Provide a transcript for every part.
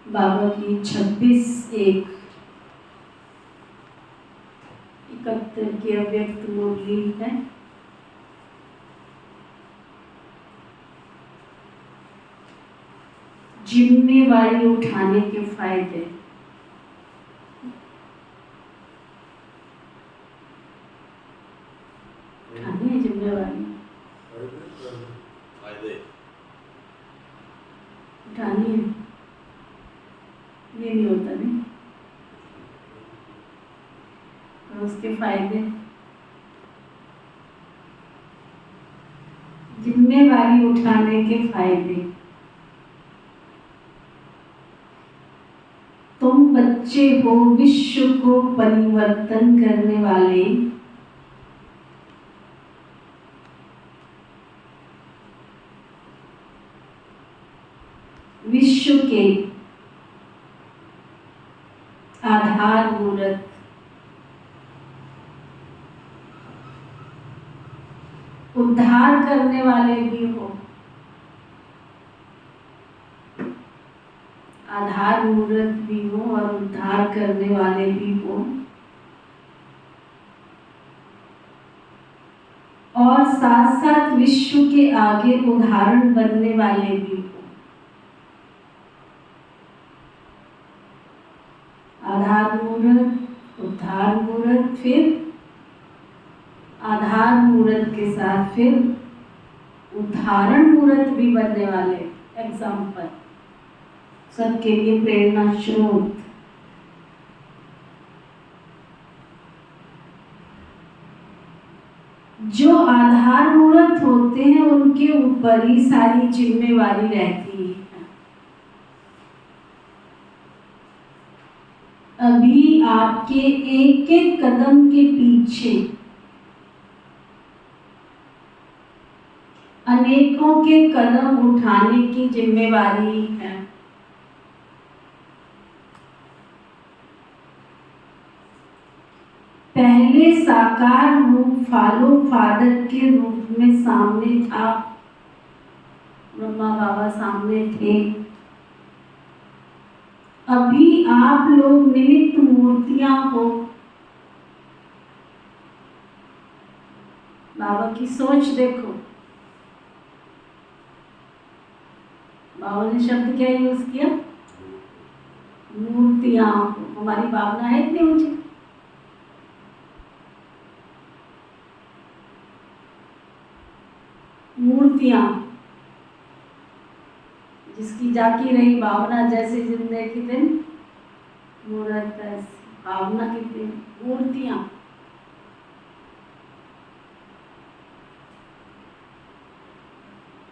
बाबा की 26/1/71 की अव्यक्त मुरली है। जिम्मेवारी उठाने के फायदे। उठानी है जिम्मेवारी, उठानी है, ये नहीं होता नहीं। और उसके फायदे, जिम्मेवारी उठाने के फायदे। तुम बच्चे हो विश्व को परिवर्तन करने वाले, विश्व के आधारभूत उद्धार करने वाले भी हो, आधार मूर्त भी हो और उद्धार करने वाले भी हो, और साथ साथ विश्व के आगे उदाहरण बनने वाले भी हो। आधार मूर्त, उद्धार मूर्त, फिर आधार मूर्त के साथ फिर उदाहरण मूर्त भी बनने वाले। एग्जाम्पल सबके लिए प्रेरणा स्रोत। जो आधार मूर्त होते हैं उनके ऊपर ही सारी जिम्मेवारी रहती है। अभी आपके एक एक कदम के पीछे अनेकों के कदम उठाने की जिम्मेवारी है। पहले साकार रूप फॉलो फादर के रूप में सामने था, ब्रह्मा बाबा सामने थे। अभी आप लोग निमित्त मूर्तियां हो। बाबा की सोच देखो, बाबा ने शब्द क्या यूज किया? मूर्तियां। हमारी भावना है इतनी ऊंची। मूर्तियां, जिसकी जाकी रही भावना, जैसे जिंदगी दिन मूर्त भावना कितनी, मूर्तियां।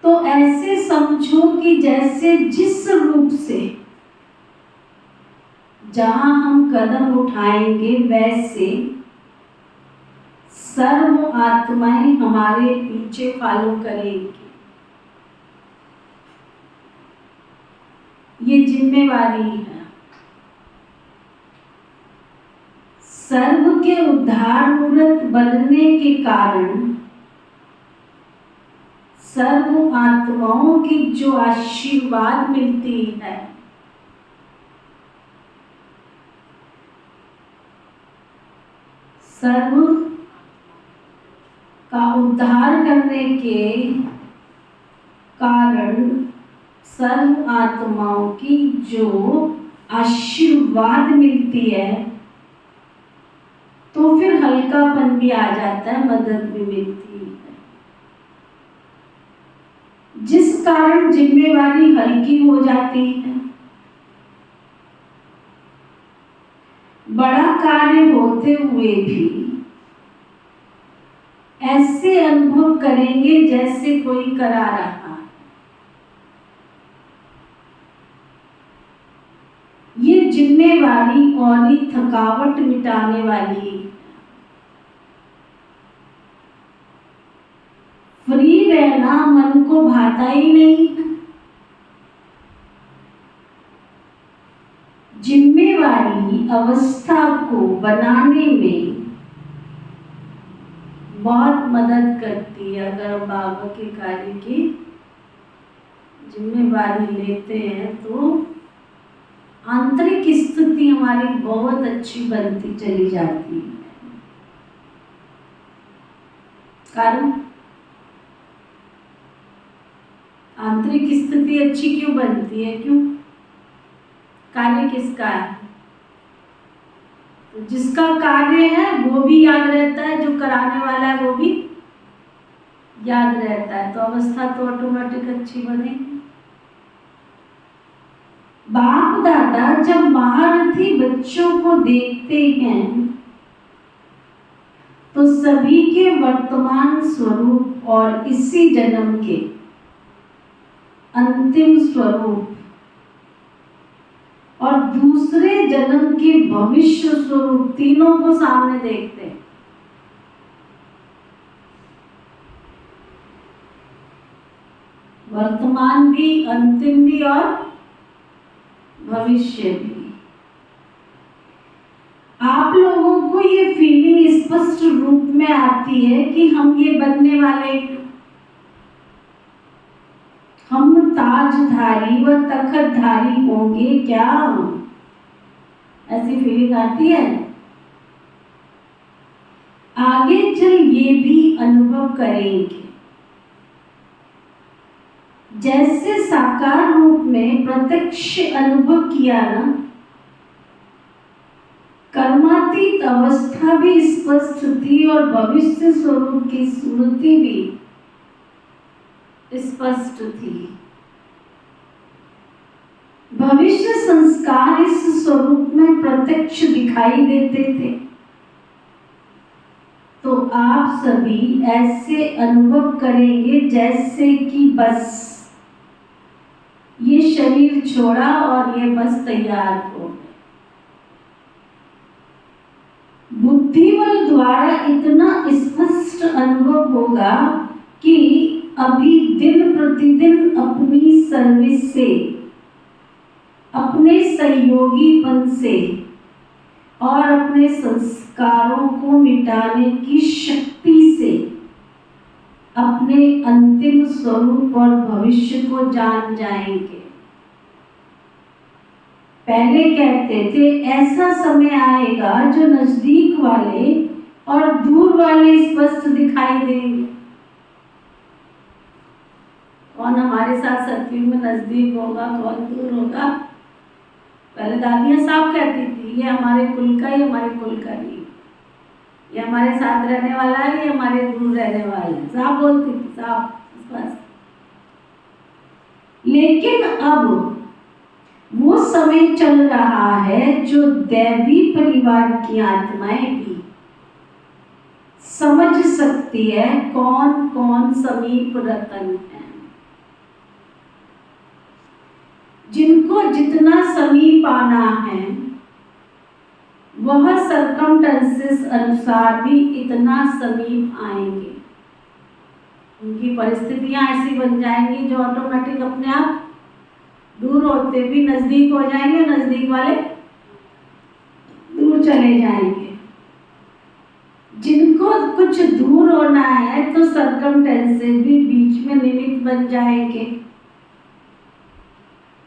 तो ऐसे समझो कि जैसे जिस रूप से जहां हम कदम उठाएंगे वैसे सर्व आत्माएं हमारे पीछे फॉलो करेंगी। ये जिम्मेवारी है। सर्व के उद्धार मूर्त बनने के कारण सर्व आत्माओं की जो आशीर्वाद मिलती है, सर्व का उद्धार करने के कारण सर्व आत्माओं की जो आशीर्वाद मिलती है, तो फिर हल्कापन भी आ जाता है, मदद भी मिलती है, जिस कारण जिम्मेवारी हल्की हो जाती है। बड़ा कार्य होते हुए भी ऐसे अनुभव करेंगे जैसे कोई करा रहा। ये जिम्मेवारी और ही थकावट मिटाने वाली। फ्री रहना मन को भाता ही नहीं। जिम्मेवारी अवस्था को बनाने में बहुत मदद करती है। अगर हम बाबा के कार्य की जिम्मेवारी लेते हैं तो आंतरिक स्थिति हमारी बहुत अच्छी बनती चली जाती है। कारण आंतरिक स्थिति अच्छी क्यों बनती है? क्यों? कार्य किसका है? तो जिसका कार्य है वो भी याद रहता है, जो कराने वाला है वो भी याद रहता है, तो अवस्था तो ऑटोमेटिक अच्छी बनेगी। बाप दादा जब महारथी बच्चों को देखते हैं तो सभी के वर्तमान स्वरूप और इसी जन्म के अंतिम स्वरूप और दूसरे जन्म के भविष्य स्वरूप तीनों को सामने देखते हैं। वर्तमान भी, अंतिम भी और भविष्य भी। आप लोगों को ये फीलिंग स्पष्ट रूप में आती है कि हम ये बनने वाले, हम ताजधारी व तखतधारी होंगे क्या? ऐसी फीलिंग आती है। आगे चल ये भी अनुभव करेंगे। जैसे साकार रूप में प्रत्यक्ष अनुभव किया ना, कर्मातीत अवस्था भी स्पष्ट थी और भविष्य स्वरूप की स्मृति भी स्पष्ट थी। भविष्य संस्कार इस स्वरूप में प्रत्यक्ष दिखाई देते थे। तो आप सभी ऐसे अनुभव करेंगे जैसे कि बस ये शरीर छोड़ा और ये बस तैयार हो गए। बुद्धिबल द्वारा इतना स्पष्ट अनुभव होगा कि अभी दिन प्रतिदिन अपनी सर्विस से, अपने सहयोगीपन से और अपने संस्कारों को मिटाने की शक्ति से अपने अंतिम स्वरूप और भविष्य को जान जाएंगे। पहले कहते थे ऐसा समय आएगा जो नजदीक वाले और दूर वाले स्पष्ट दिखाई देंगे। कौन हमारे साथ सत्युग में नजदीक होगा, कौन दूर होगा? पहले दादियां साफ कहती थी ये हमारे कुल का, ये हमारे कुल का नहीं, ये हमारे साथ रहने वाला है, ये हमारे दूर रहने वाला है, साफ बोलती थी, साफ बस। लेकिन अब वो समय चल रहा है जो दैवी परिवार की आत्माएं भी समझ सकती है कौन कौन समीप रतन है। जिनको जितना समीप आना है वह सर्कमस्टेंसेस अनुसार भी इतना समीप आएंगे। उनकी परिस्थितियां ऐसी बन जाएंगी जो ऑटोमेटिक अपने आप दूर होते भी नजदीक हो जाएंगे, नजदीक वाले दूर चले जाएंगे। जिनको कुछ दूर होना है तो सर्कमस्टेंसेस भी बीच में निमित्त बन जाएंगे,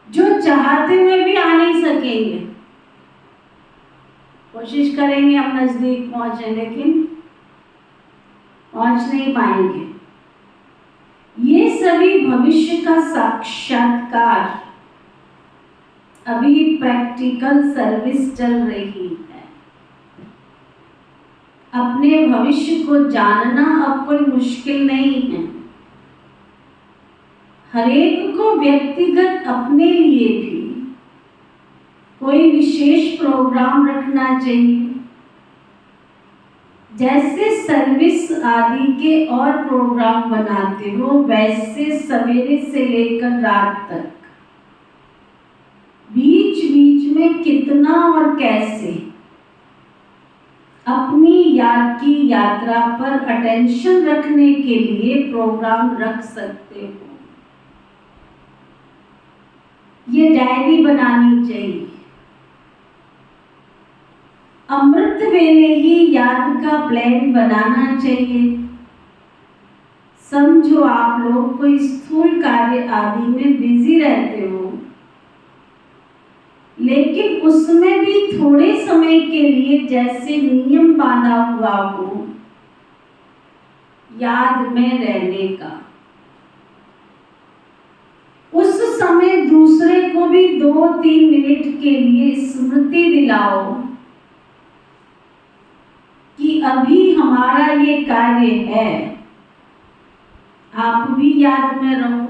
जो चाहते हुए भी आ नहीं सकेंगे। कोशिश करेंगे हम नजदीक पहुंचे लेकिन पहुंच नहीं पाएंगे। ये सभी भविष्य का साक्षात्कार, अभी प्रैक्टिकल सर्विस चल रही है। अपने भविष्य को जानना अब कोई मुश्किल नहीं है। हरेक को व्यक्तिगत अपने लिए भी कोई विशेष प्रोग्राम रखना चाहिए। जैसे सर्विस आदि के और प्रोग्राम बनाते हो वैसे सवेरे से लेकर रात तक बीच बीच में कितना और कैसे अपनी याद की यात्रा पर अटेंशन रखने के लिए प्रोग्राम रख सकते हो। ये डायरी बनानी चाहिए। अमृत वेले ही याद का प्लान बनाना चाहिए। समझो आप लोग कोई स्थूल कार्य आदि में बिजी रहते हो, लेकिन उसमें भी थोड़े समय के लिए जैसे नियम बांधा हुआ हो याद में रहने का, उस समय दूसरे को भी 2-3 मिनट के लिए स्मृति दिलाओ कि अभी हमारा ये कार्य है, आप भी याद में रहो।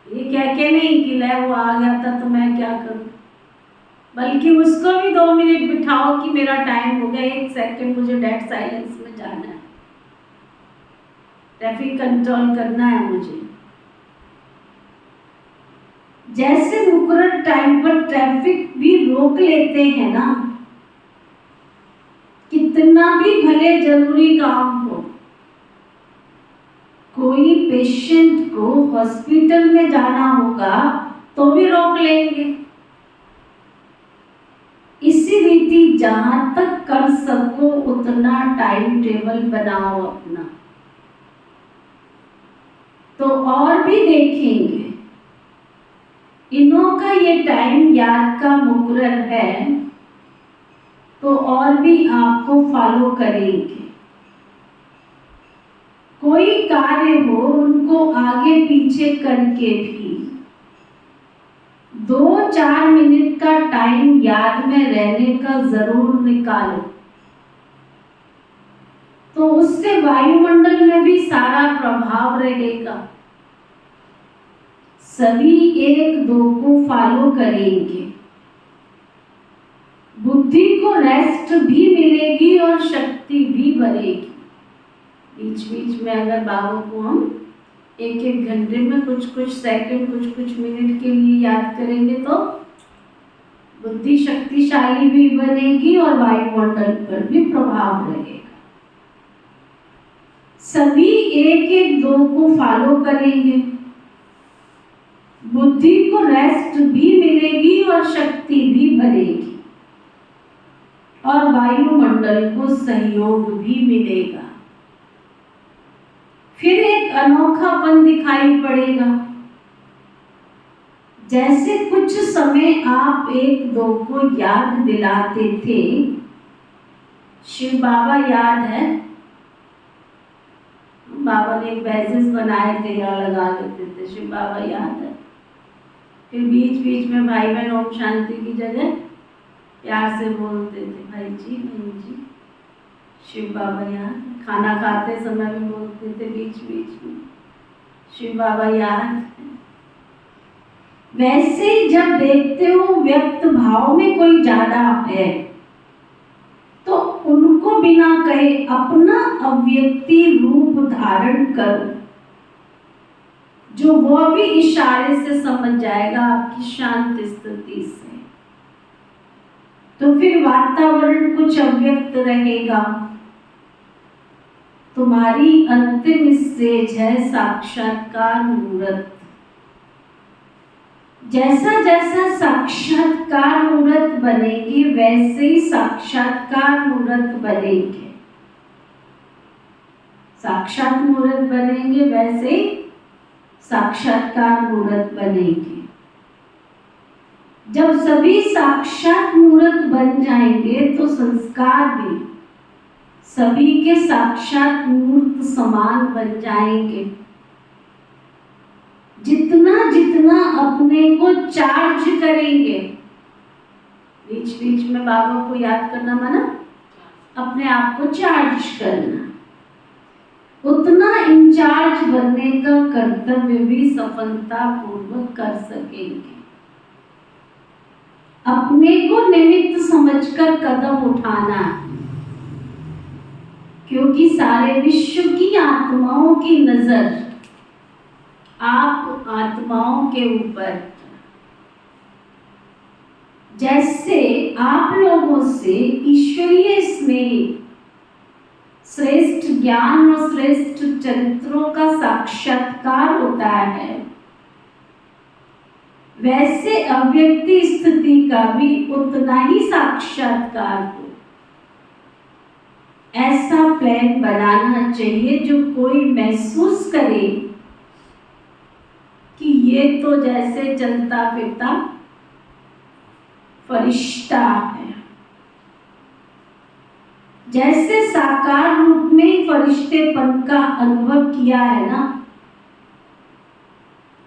ये कह के नहीं कि ले वो आ गया था तो मैं क्या करूं, बल्कि उसको भी 2 मिनट बिठाओ कि मेरा टाइम हो गया, 1 सेकंड मुझे डेड साइलेंस में जाना है, ट्रैफिक कंट्रोल करना है मुझे। जैसे मुकर्रर टाइम पर ट्रैफिक भी रोक लेते हैं ना, कितना भी भले जरूरी काम हो, कोई पेशेंट को हॉस्पिटल में जाना होगा तो भी रोक लेंगे। इसी रीति जहां तक कर सको उतना टाइम टेबल बनाओ अपना, तो और भी देखेंगे इन्हों का ये टाइम याद का मुकर्रर है, तो और भी आपको फॉलो करेंगे। कोई कार्य हो उनको आगे पीछे करके भी 2-4 मिनट का टाइम याद में रहने का जरूर निकालो, तो उससे वायुमंडल में भी सारा प्रभाव रहेगा। सभी 1-2 को फॉलो करेंगे, बुद्धि को रेस्ट भी मिलेगी और शक्ति भी बढ़ेगी। बीच बीच में अगर बाबा को हम 1-1 घंटे में कुछ सेकंड कुछ मिनट के लिए याद करेंगे तो बुद्धि शक्तिशाली भी बनेगी और वायुमंडल पर भी प्रभाव रहेगा। सभी 1-1-2 को फॉलो करेंगे, बुद्धि को रेस्ट भी मिलेगी और शक्ति भी बढ़ेगी और वायुमंडल को सहयोग भी मिलेगा। फिर एक अनोखापन दिखाई पड़ेगा। जैसे कुछ समय आप 1-2 को याद दिलाते थे, शिव बाबा याद है, बाबा ने बैजेस बनाए थे या लगा देते थे, शिव बाबा याद है। फिर बीच बीच में भाई बहन ओम शांति की जगह प्यार से बोलते थे, भाई जी बहन जी शिव बाबा याद। खाना खाते समय भी बोलते थे बीच बीच में, शिव बाबा याद। वैसे ही जब देखते हो व्यक्त भाव में कोई ज्यादा है तो उनको बिना कहे अपना अव्यक्ति रूप धारण करो, जो वो भी इशारे से समझ जाएगा आपकी शांत स्थिति से। तो फिर वातावरण कुछ अव्यक्त रहेगा। तुम्हारी अंतिम स्टेज है साक्षात्कार मूर्त। जैसा जैसा साक्षात्कार मूर्त बनेंगे वैसे ही साक्षात्कार मूर्त बनेंगे, साक्षात मूर्त बनेंगे वैसे ही साक्षात्कार मूर्त बनेंगे। जब सभी साक्षात मूर्त बन जाएंगे तो संस्कार भी सभी के साक्षात मूर्त समान बन जाएंगे। जितना जितना अपने को चार्ज करेंगे, बीच बीच में बाबा को याद करना माना अपने आप को चार्ज करना, उतना इंचार्ज बनने का कर्तव्य भी सफलता पूर्वक कर सकेंगे। अपने को निमित्त समझकर कदम उठाना, क्योंकि सारे विश्व की आत्माओं की नजर आप आत्माओं के ऊपर। जैसे आप लोगों से ईश्वरीय स्नेह, श्रेष्ठ ज्ञान और श्रेष्ठ चरित्रों का साक्षात्कार होता है, वैसे अव्यक्ति स्थिति का भी उतना ही साक्षात्कार हो। ऐसा प्लान बनाना चाहिए जो कोई महसूस करे कि ये तो जैसे चलता फिरता फरिश्ता है। जैसे साकार रूप में फरिश्तेपन का अनुभव किया है ना,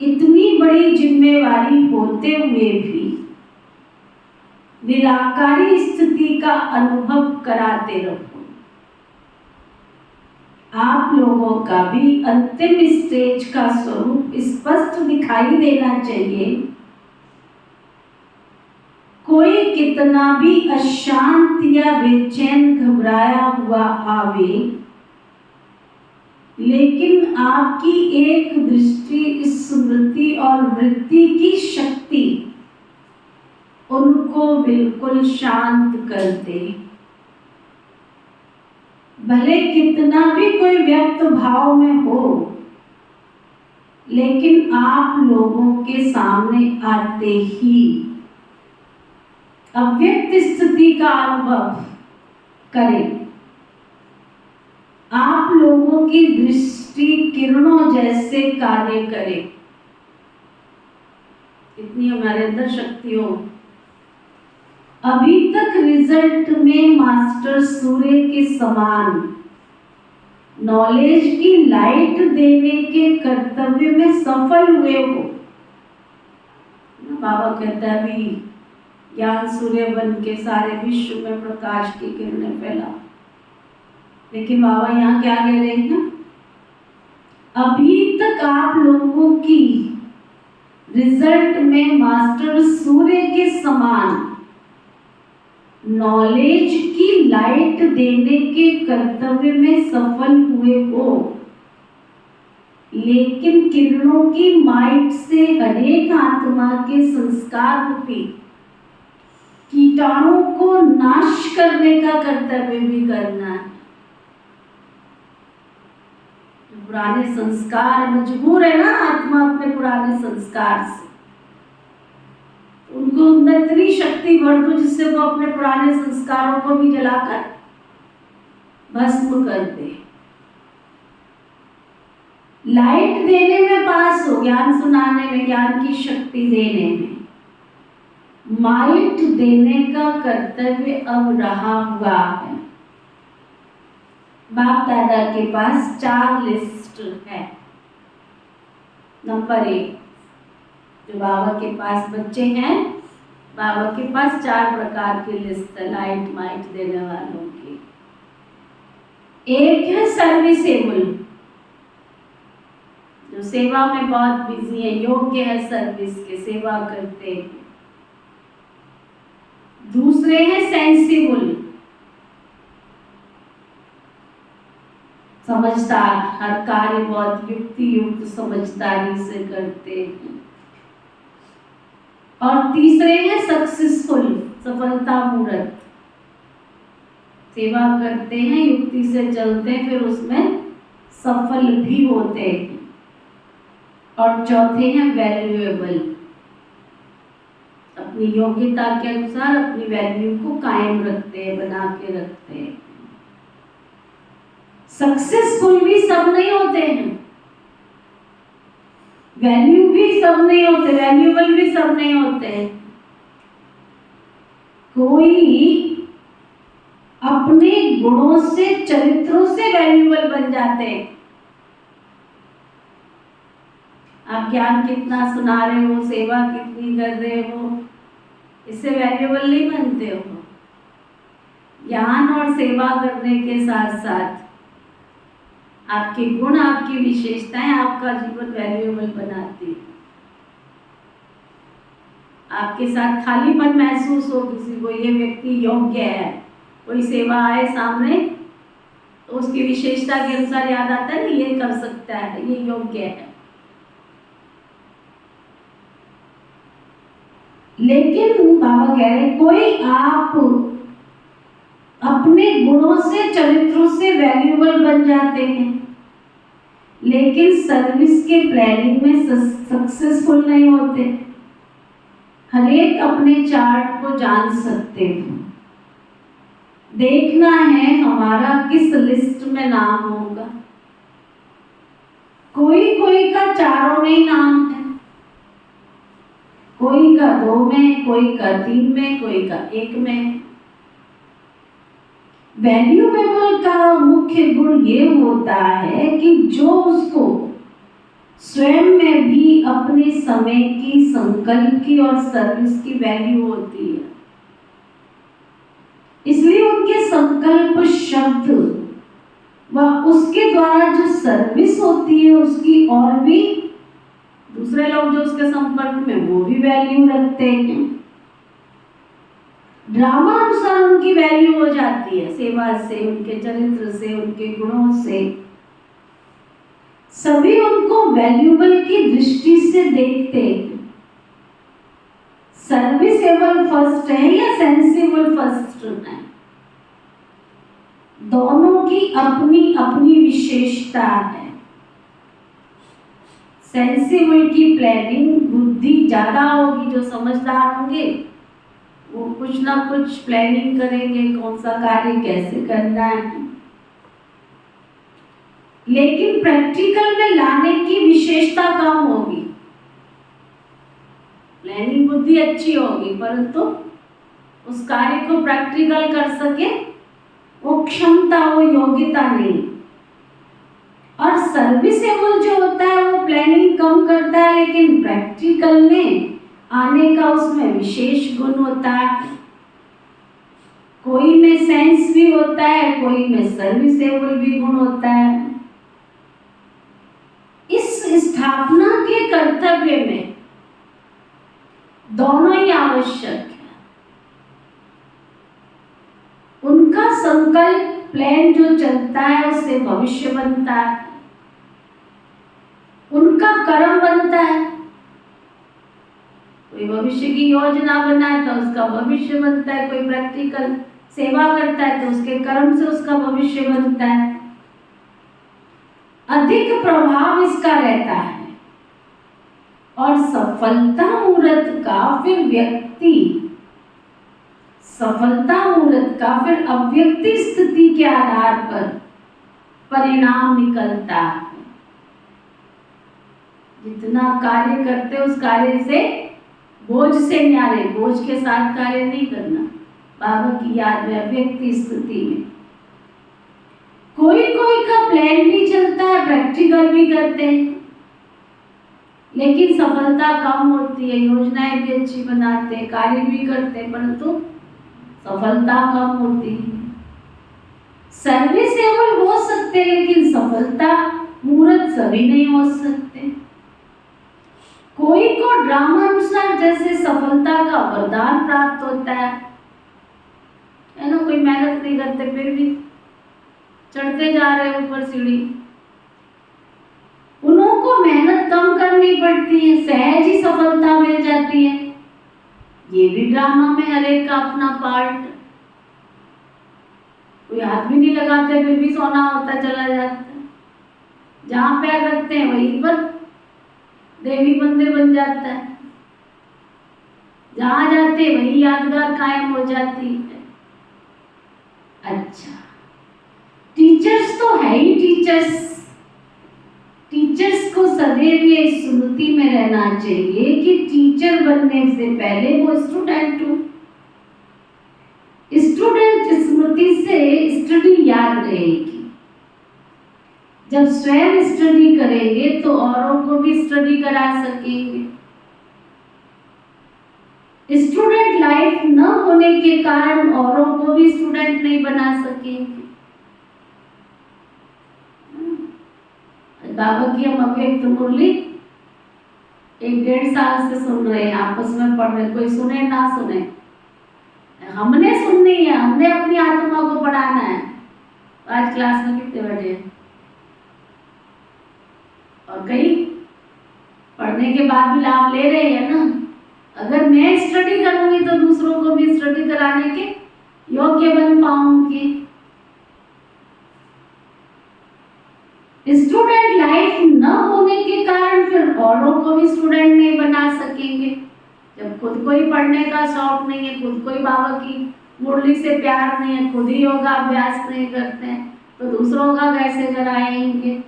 इतनी बड़ी जिम्मेवारी होते हुए भी निराकारी स्थिति का अनुभव कराते रहो। आप लोगों का भी अंतिम स्टेज का स्वरूप स्पष्ट दिखाई देना चाहिए। कोई कितना भी अशांत या बेचैन घबराया हुआ आवे, लेकिन आपकी एक दृष्टि, स्मृति और वृत्ति की शक्ति उनको बिल्कुल शांत कर दे। भले कितना भी कोई व्यक्त भाव में हो, लेकिन आप लोगों के सामने आते ही अव्यक्त स्थिति का अनुभव करें। आप लोगों की दृष्टि किरणों जैसे कार्य करे। इतनी हमारे अंदर शक्ति हो। अभी तक रिजल्ट में मास्टर सूर्य के समान नॉलेज की लाइट देने के कर्तव्य में सफल हुए हो। बाबा कहता है अभी ज्ञान सूर्य बन के सारे विश्व में प्रकाश की किरणें फैला। लेकिन बाबा यहाँ क्या कह रहे हैं? अभी तक आप लोगों की रिजल्ट में मास्टर सूर्य के समान नॉलेज की लाइट देने के कर्तव्य में सफल हुए हो, लेकिन किरणों की माइट से हरेक आत्मा के संस्कार रूपी कीटाणु को नाश करने का कर्तव्य भी करना है। पुराने संस्कार मजबूर है ना आत्मा अपने पुराने संस्कार से, उनको अंदर इतनी शक्ति भर दो जिससे वो अपने पुराने संस्कारों को भी जलाकर भस्म कर दे। लाइट देने में पास हो, ज्ञान सुनाने में, ज्ञान की शक्ति देने में, माइट देने का कर्तव्य अब रहा हुआ है। बाप दादा के पास 4 लिस्ट है। नंबर 1, जो बाबा के पास बच्चे हैं, बाबा के पास 4 प्रकार की लिस्ट है लाइट माइट देने वालों की। एक है सर्विसेबल, जो सेवा में बहुत बिजी है, योग्य है सर्विस के, सेवा करते हैं। दूसरे हैं सेंसिबल, समझदार, हर कार्य बहुत युक्ति युक्त समझदारी से करते हैं। और तीसरे हैं सक्सेसफुल, सफलता मूर्त, सेवा करते हैं, युक्ति से चलते हैं, फिर उसमें सफल भी होते हैं। और चौथे हैं वैल्यूएबल, अपनी योग्यता के अनुसार अपनी वैल्यू को कायम रखते हैं, बना के रखते हैं। सक्सेसफुल भी सब नहीं होते हैं, वैल्यू भी सब नहीं होते, वैल्यूएबल भी सब नहीं होते हैं। कोई अपने गुणों से, चरित्रों से वैल्यूएबल बन जाते हैं। आप ज्ञान कितना सुना रहे हो, सेवा कितनी कर रहे हो, इससे वैल्यूएबल नहीं बनते हो। ज्ञान और सेवा करने के साथ साथ आपके गुण, आपकी विशेषताएं आपका जीवन वैल्यूएबल बनाती है। आपके साथ खालीपन महसूस हो किसी को, ये व्यक्ति योग्य है, कोई सेवा आए सामने तो उसकी विशेषता के अनुसार याद आता है, ये कर सकता है, ये योग्य है। लेकिन बाबा कह रहे कोई आप अपने गुणों से, चरित्रों से वैल्यूएबल बन जाते हैं, लेकिन सर्विस के प्लानिंग में सक्सेसफुल नहीं होते। हर एक अपने चार्ट को जान सकते हो, देखना है हमारा किस लिस्ट में नाम होगा। कोई कोई का चारों में ही नाम है, कोई का 2 में, कोई का 3 में, कोई का 1 में। वैल्यूएबल का मुख्य गुण ये होता है कि जो उसको स्वयं में भी अपने समय की, संकल्प की और सर्विस की वैल्यू होती है। इसलिए उनके संकल्प, शब्द व उसके द्वारा जो सर्विस होती है उसकी और भी दूसरे लोग जो उसके संपर्क में वो भी वैल्यू रखते हैं। ड्रामा अनुसार उनकी वैल्यू हो जाती है, सेवा से, उनके चरित्र से, उनके गुणों से। सभी उनको वैल्यूएबल की दृष्टि से देखते हैं। सर्विसेबल फर्स्ट है या सेंसिबल फर्स्ट है, दोनों की अपनी अपनी विशेषता है। सेंसिबल की प्लानिंग बुद्धि ज्यादा होगी, जो समझदार होंगे वो कुछ ना कुछ प्लानिंग करेंगे, कौन सा कार्य कैसे करना है। लेकिन प्रैक्टिकल में लाने की विशेषता कम होगी। प्लानिंग बुद्धि अच्छी होगी परंतु उस कार्य को प्रैक्टिकल कर सके वो क्षमता, वो योग्यता नहीं। और सर्विसेबल जो होता है वो प्लानिंग कम करता है लेकिन प्रैक्टिकल में आने का उसमें विशेष गुण होता है। कोई में सेंस भी होता है, कोई में सर्विसेबल भी गुण होता है। इस स्थापना के कर्तव्य में दोनों ही आवश्यक है। उनका संकल्प, प्लान जो चलता है उससे भविष्य बनता है, उनका कर्म बनता है। कोई भविष्य की योजना बनाए तो उसका भविष्य बनता है, कोई प्रैक्टिकल सेवा करता है तो उसके कर्म से उसका भविष्य बनता है। अधिक प्रभाव इसका रहता है और सफलता मुहूर्त का फिर व्यक्ति, सफलता मुहूर्त का फिर अव्यक्ति स्थिति के आधार पर परिणाम निकलता है। जितना कार्य करते उस कार्य से बोझ से न्यारे, बोझ के साथ कार्य नहीं करना। बाबा की याद में अव्यक्ति स्थिति में कोई कोई का प्लान भी चलता है, प्रैक्टिकल भी करते हैं लेकिन सफलता कम होती है। योजनाएं भी अच्छी बनाते हैं, कार्य भी करते हैं परंतु सफलता कम होती है। सर्विसेबल हो सकते लेकिन सफलता मुहूर्त सभी नहीं हो सकते। कोई को ड्रामा अनुसार जैसे सफलता का वरदान प्राप्त होता है ना, कोई मेहनत नहीं करते फिर भी चढ़ते जा रहे ऊपर सीढ़ी। उनको मेहनत कम करनी पड़ती है, सहज ही सफलता मिल जाती है। ये भी ड्रामा में हर एक का अपना पार्ट। कोई हाथ भी नहीं लगाते फिर भी सोना होता चला जाता है। जहां पैर रखते हैं वहीं पर देवी मंदिर बन जाता है, जहां जाते वही यादगार कायम हो जाती है। अच्छा, टीचर्स तो है ही टीचर्स। टीचर्स को सदैव ये स्मृति में रहना चाहिए कि टीचर बनने से पहले वो स्टूडेंट हो। स्टूडेंट स्मृति से स्टडी याद रहेगी। जब स्वयं स्टडी करेंगे तो औरों को भी स्टडी करा सकेंगे। स्टूडेंट लाइफ न होने के कारण औरों को भी स्टूडेंट नहीं बना सकेंगे। बाबा की हम अव्यक्त मुरली 1-1.5 साल से सुन रहे हैं, आपस में पढ़ रहे, कोई सुने ना सुने, हमने सुननी है, हमने अपनी आत्मा को पढ़ाना है। आज क्लास में कितने बैठे हैं और कई पढ़ने के बाद भी लाभ ले रहे हैं ना। अगर मैं स्टडी करूंगी तो दूसरों को भी स्टडी कराने के योग्य बन पाऊंगी। स्टूडेंट लाइफ न होने के कारण फिर औरों को भी स्टूडेंट नहीं बना सकेंगे। जब खुद को ही पढ़ने का शौक नहीं है, खुद को ही बाबा की मुरली से प्यार नहीं है, खुद ही योगा अभ्यास नहीं करते हैं, तो दूसरों का कैसे कराएंगे।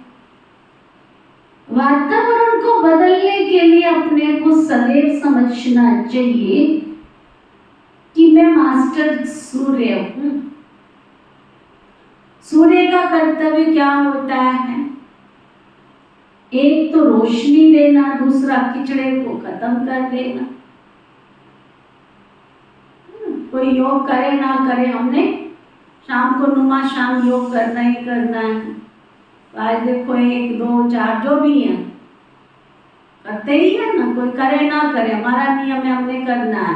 वातावरण को बदलने के लिए अपने को सदैव समझना चाहिए कि मैं मास्टर सूर्य हूं। सूर्य का कर्तव्य क्या होता है? एक तो रोशनी देना, दूसरा कीचड़े को खत्म कर देना। कोई योग करे ना करे, हमने शाम को नुमा शाम योग करना ही करना है। आज देखो 1 2 4 जो भी है करते ही है ना, कोई करे ना करे, हमारा नियम है हमने करना है,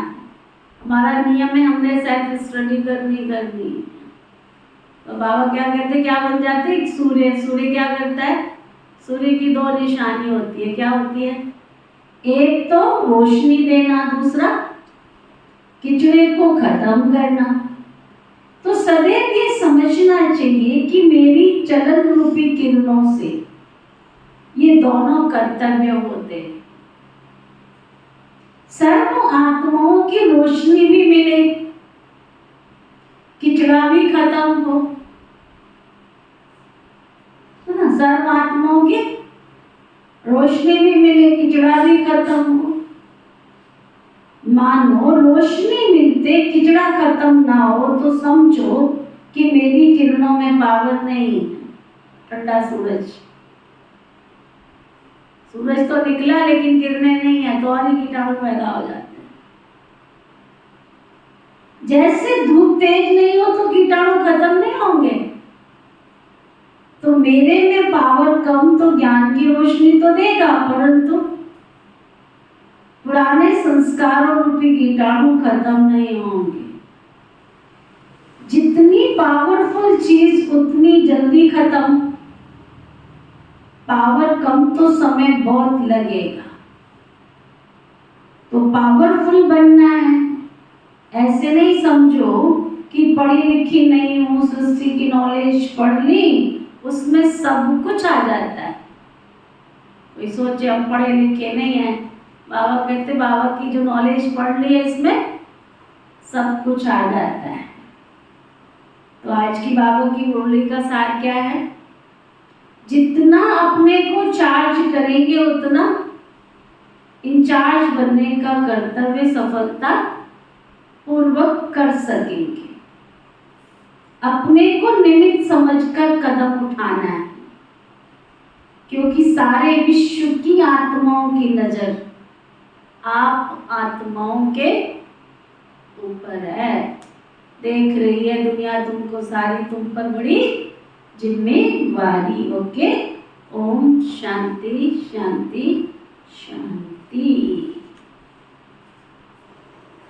हमारा नियम है हमने सेल्फ स्टडी करनी है। तो बाबा क्या कहते, क्या बन जाते? सूर्य। सूर्य क्या करता है? सूर्य की 2 निशानी होती है। क्या होती है? एक तो रोशनी देना, दूसरा कीचड़े को खत्म करना। तो सदैव ये समझना चाहिए कि मेरी चलन रूपी किरणों से ये दोनों कर्तव्य होते हैं। सर्व आत्माओं की रोशनी भी मिले, कीचड़ा भी खत्म हो, है ना। सर्व आत्माओं की रोशनी भी मिले, कीचड़ा भी खत्म हो। मानो रोशनी मिलते कीचड़ा खत्म ना हो तो समझो कि मेरी किरणों में पावर नहीं है। ठंडा सूरज, सूरज तो निकला लेकिन किरणें नहीं है, तो और ही कीटाणु पैदा हो जाते हैं। जैसे धूप तेज नहीं हो तो कीटाणु खत्म नहीं होंगे, तो मेरे में पावर कम तो ज्ञान की रोशनी तो देगा, परंतु पुराने संस्कारों रूपी कीटाणु खत्म नहीं होंगे। जितनी पावरफुल चीज उतनी जल्दी खत्म, पावर कम तो समय बहुत लगेगा। तो पावरफुल बनना है। ऐसे नहीं समझो कि पढ़ी लिखी नहीं हूं, सृष्टि की नॉलेज पढ़ ली, उसमें सब कुछ आ जाता है। कोई सोचे हम पढ़े लिखे नहीं है, बाबा कहते बाबा की जो नॉलेज पढ़ ली है इसमें सब कुछ आ जाता है। तो आज की बाबा की मुरली का सार क्या है? जितना अपने को चार्ज करेंगे उतना इंचार्ज बनने का कर्तव्य सफलता पूर्वक कर सकेंगे। अपने को निमित्त समझकर कदम उठाना है, क्योंकि सारे विश्व की आत्माओं की नजर आप आत्माओं के ऊपर है। देख रही है दुनिया तुमको सारी, तुम पर बड़ी जिम्मेवारी। ओके, ओम शांति शांति।